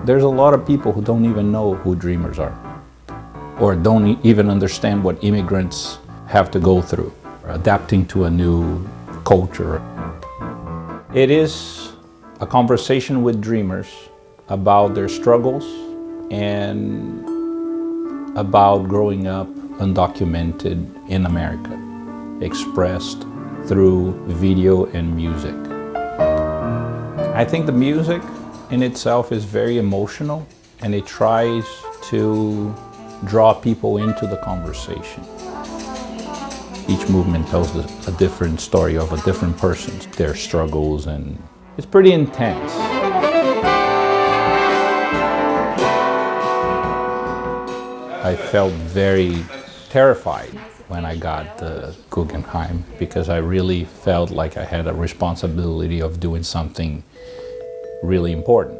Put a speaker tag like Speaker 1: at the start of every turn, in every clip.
Speaker 1: There's a lot of people who don't even know who dreamers are, or don't even understand what immigrants have to go through, adapting to a new culture. It is a conversation with dreamers about their struggles and about growing up undocumented in America, expressed through video and music. I think the music in itself is very emotional, and it tries to draw people into the conversation. Each movement tells a different story of a different person, their struggles, and it's pretty intense. I felt very terrified when I got the Guggenheim, because I really felt like I had a responsibility of doing something really important.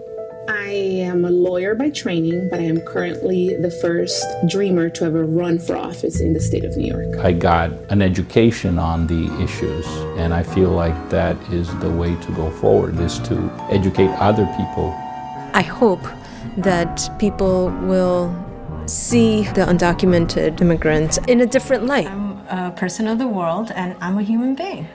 Speaker 2: I am a lawyer by training, but I am currently the first dreamer to ever run for office in the state of New York.
Speaker 1: I got an education on the issues, and I feel like that is the way to go forward, is to educate other people.
Speaker 3: I hope that people will see the undocumented immigrants in a different light.
Speaker 4: I'm a person of the world, and I'm a human being.